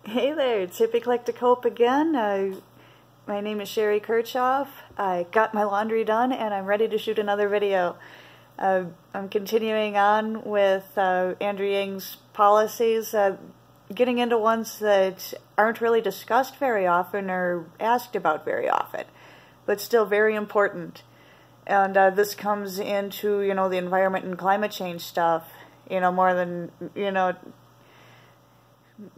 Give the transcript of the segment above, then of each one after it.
Hey there, it's HippieClecticHope again. My name is Sherry Kirchhoff. I got my laundry done and I'm ready to shoot another video. I'm continuing on with Andrew Yang's policies, getting into ones that aren't really discussed very often or asked about very often, but still very important. And this comes into, the environment and climate change stuff, more than,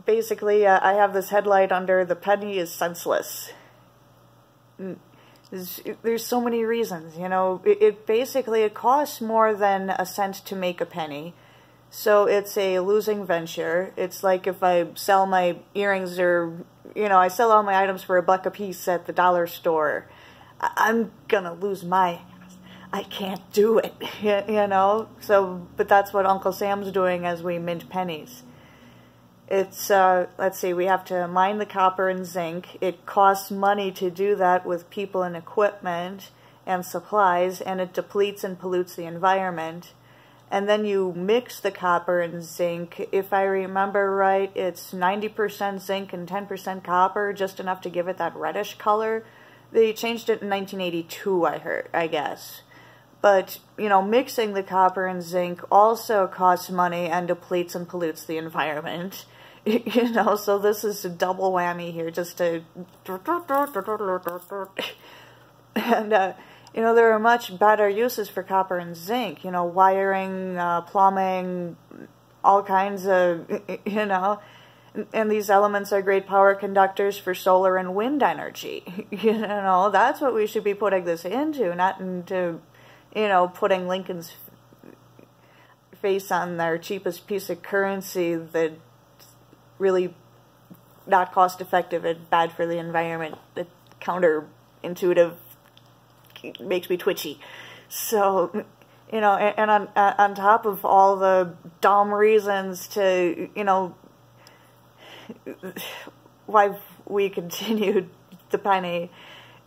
basically, I have this headlight under "The penny is senseless." There's so many reasons, It basically, it costs more than a cent to make a penny. So it's a losing venture. It's like if I sell my earrings or, I sell all my items for $1 a piece at the dollar store. I'm gonna lose my ass. I can't do it, So, but that's what Uncle Sam's doing as we mint pennies. It's, let's see, we have to mine the copper and zinc. It costs money to do that with people and equipment and supplies, and it depletes and pollutes the environment. And then you mix the copper and zinc. If I remember right, it's 90% zinc and 10% copper, just enough to give it that reddish color. They changed it in 1982, I guess. But, mixing the copper and zinc also costs money and depletes and pollutes the environment. So this is a double whammy here, just to... And, there are much better uses for copper and zinc, wiring, plumbing, all kinds of, and these elements are great power conductors for solar and wind energy. That's what we should be putting this into, not into, putting Lincoln's face on their cheapest piece of currency that really not cost effective and bad for the environment. It's counterintuitive, makes me twitchy. So, and on top of all the dumb reasons to, why we continued the penny,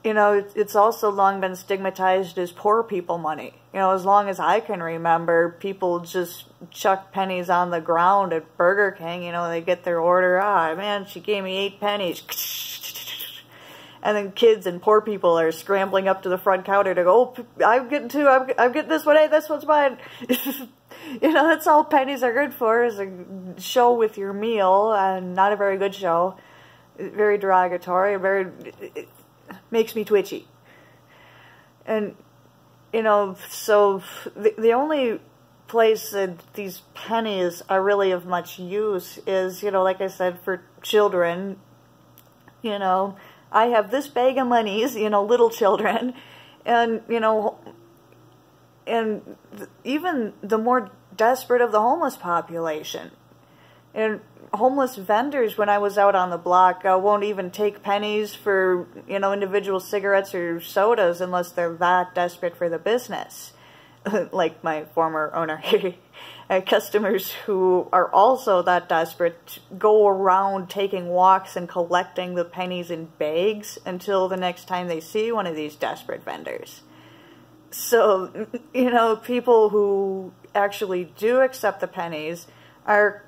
it's also long been stigmatized as poor people money. As long as I can remember, people just chuck pennies on the ground at Burger King. They get their order. Ah, man, she gave me 8 pennies. And then kids and poor people are scrambling up to the front counter to go, oh, I'm getting 2, I'm getting this one, hey, this one's mine. That's all pennies are good for, is a show with your meal, and not a very good show. Very derogatory, it makes me twitchy. And, so the only place that these pennies are really of much use is, like I said, for children. I have this bag of monies, little children, and, and even the more desperate of the homeless population. And homeless vendors, when I was out on the block, won't even take pennies for, individual cigarettes or sodas unless they're that desperate for the business. Like my former owner. Customers who are also that desperate go around taking walks and collecting the pennies in bags until the next time they see one of these desperate vendors. So, people who actually do accept the pennies are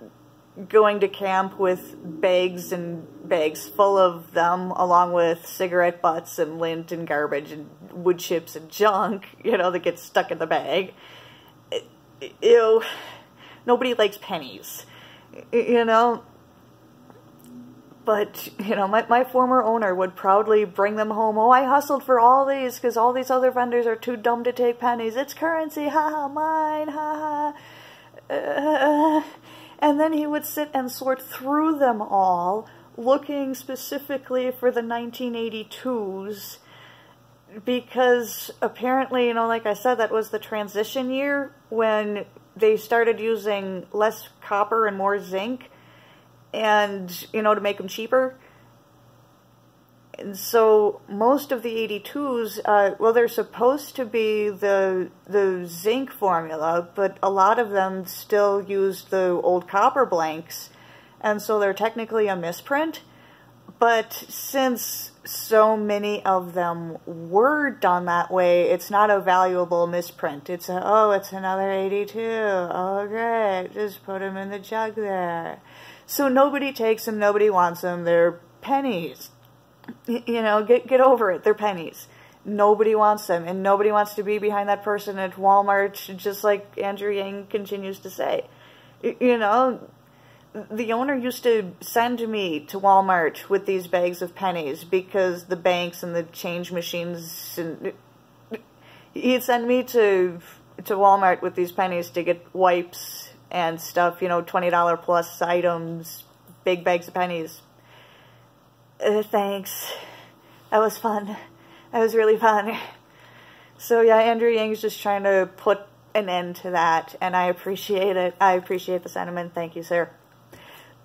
going to camp with bags and bags full of them, along with cigarette butts and lint and garbage and wood chips and junk, that gets stuck in the bag. Ew. Nobody likes pennies, But, my former owner would proudly bring them home. Oh, I hustled for all these because all these other vendors are too dumb to take pennies. It's currency, haha, mine, haha. And then he would sit and sort through them all, looking specifically for the 1982s, because apparently, like I said, that was the transition year when they started using less copper and more zinc, and, to make them cheaper. And so most of the 82s, well, they're supposed to be the zinc formula, but a lot of them still use the old copper blanks, and so they're technically a misprint. But since so many of them were done that way, it's not a valuable misprint. It's oh, it's another 82. Oh, great. Just put them in the jug there. So nobody takes them, nobody wants them. They're pennies. You know, get over it. They're pennies. Nobody wants them, and nobody wants to be behind that person at Walmart, just like Andrew Yang continues to say. You know, the owner used to send me to Walmart with these bags of pennies because the banks and the change machines, and he'd send me to Walmart with these pennies to get wipes and stuff, you know, $20 plus items, big bags of pennies. Thanks. That was fun. That was really fun. So yeah, Andrew Yang's just trying to put an end to that, and I appreciate it. I appreciate the sentiment. Thank you, sir.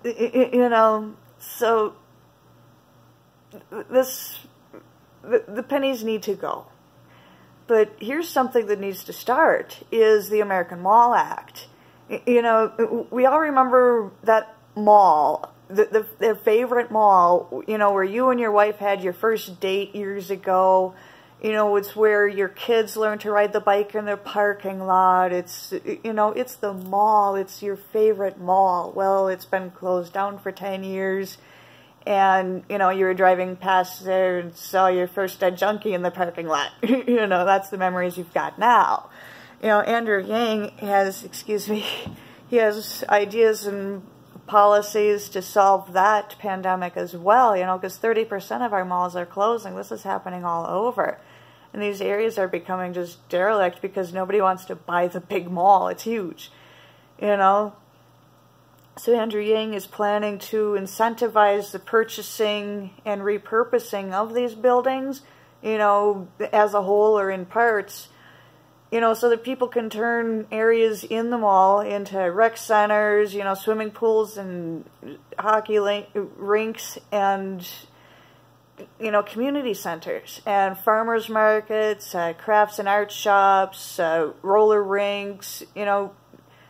You know, so the pennies need to go. But here's something that needs to start, is the American Mall Act. You know, we all remember that mall, their favorite mall, you know, where you and your wife had your first date years ago. You know, it's where your kids learn to ride the bike in their parking lot. It's, you know, it's the mall. It's your favorite mall. Well, it's been closed down for 10 years. And, you know, you were driving past there and saw your first dead junkie in the parking lot. You know, that's the memories you've got now. You know, Andrew Yang has, excuse me, he has ideas and policies to solve that pandemic as well, you know, because 30% of our malls are closing. This is happening all over. And these areas are becoming just derelict because nobody wants to buy the big mall. It's huge, you know. So Andrew Yang is planning to incentivize the purchasing and repurposing of these buildings, you know, as a whole or in parts, you know, so that people can turn areas in the mall into rec centers, you know, swimming pools and hockey rinks and, you know, community centers and farmers markets, crafts and art shops, roller rinks. You know,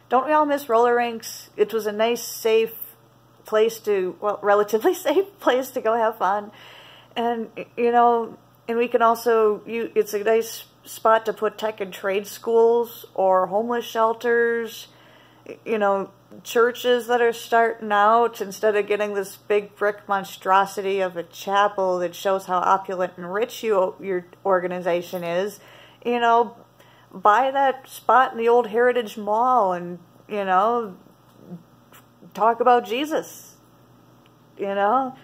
don't we all miss roller rinks? It was a nice, safe place to, well, relatively safe place to go have fun. And, you know, and we can also, it's a nice spot to put tech and trade schools or homeless shelters, you know, churches that are starting out, instead of getting this big brick monstrosity of a chapel that shows how opulent and rich your organization is, you know, buy that spot in the old Heritage Mall and, you know, talk about Jesus, you know,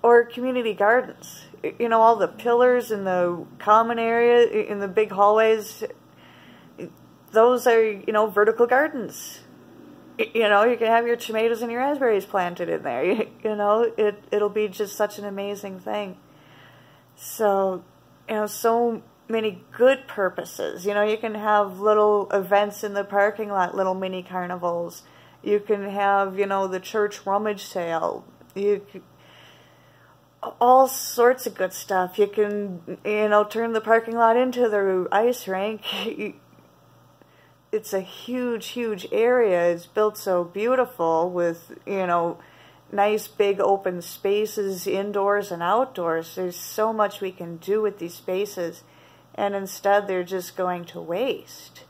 or community gardens. You know, all the pillars in the common area, in the big hallways, those are, you know, vertical gardens. You know, you can have your tomatoes and your raspberries planted in there. You know, it'll be just such an amazing thing. So, you know, so many good purposes. You know, you can have little events in the parking lot, little mini carnivals. You can have, you know, the church rummage sale. All sorts of good stuff. You can, you know, turn the parking lot into the ice rink. It's a huge, huge area. It's built so beautiful with, you know, nice big open spaces indoors and outdoors. There's so much we can do with these spaces, and instead they're just going to waste.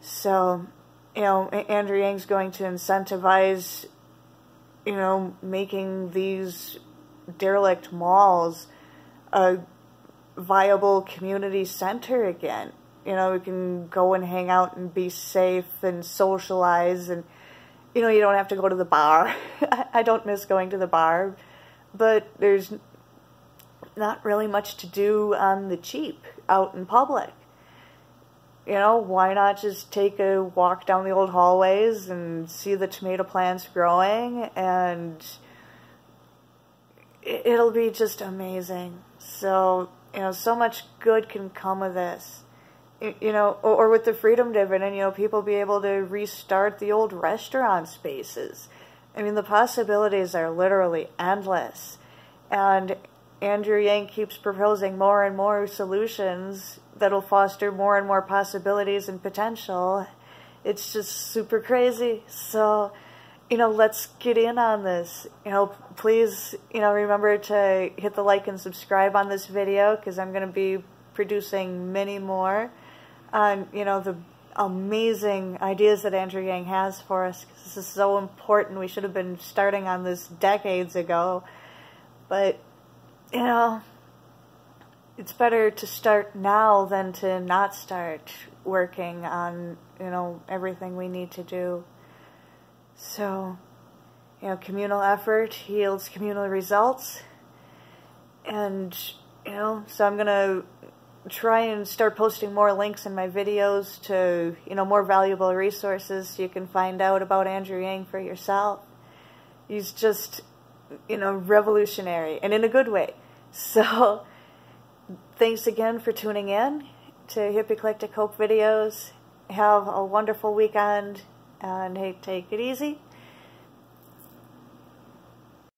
So, you know, Andrew Yang's going to incentivize, you know, making these derelict malls a viable community center again. You know, we can go and hang out and be safe and socialize, and, you know, you don't have to go to the bar. I don't miss going to the bar, but there's not really much to do on the cheap out in public. You know, why not just take a walk down the old hallways and see the tomato plants growing, and it'll be just amazing. So, you know, so much good can come of this. You know, or with the freedom dividend, you know, people be able to restart the old restaurant spaces. I mean, the possibilities are literally endless. And Andrew Yang keeps proposing more and more solutions that'll foster more and more possibilities and potential. It's just super crazy. So, you know, let's get in on this. You know, please, you know, remember to hit the like and subscribe on this video, because I'm going to be producing many more on, you know, the amazing ideas that Andrew Yang has for us. This is so important. We should have been starting on this decades ago. But, you know, it's better to start now than to not start working on, you know, everything we need to do. So, you know, communal effort yields communal results. And, you know, so I'm going to try and start posting more links in my videos to, you know, more valuable resources so you can find out about Andrew Yang for yourself. He's just, you know, revolutionary, and in a good way. So, thanks again for tuning in to HippieClecticHope videos. Have a wonderful weekend, and hey, take it easy.